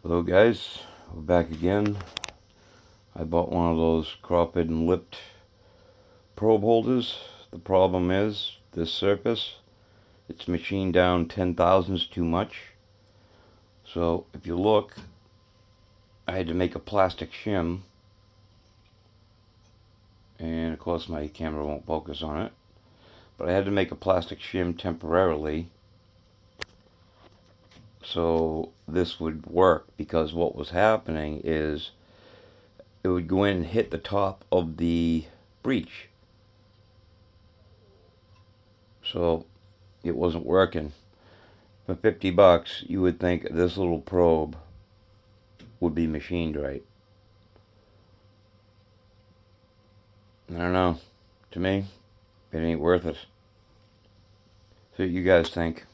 Hello guys, we're back again. I bought one of those Kraford and Lypt probe holders. The problem is this surface, it's machined down 10 thousandths too much. So if you look, I had to make a plastic shim, and of course my camera won't focus on it, but I had to make a plastic shim temporarily so this would work, because what was happening is it would go in and hit the top of the breech. So it wasn't working. For 50 bucks, you would think this little probe would be machined right. I don't know. To me, it ain't worth it. So what you guys think?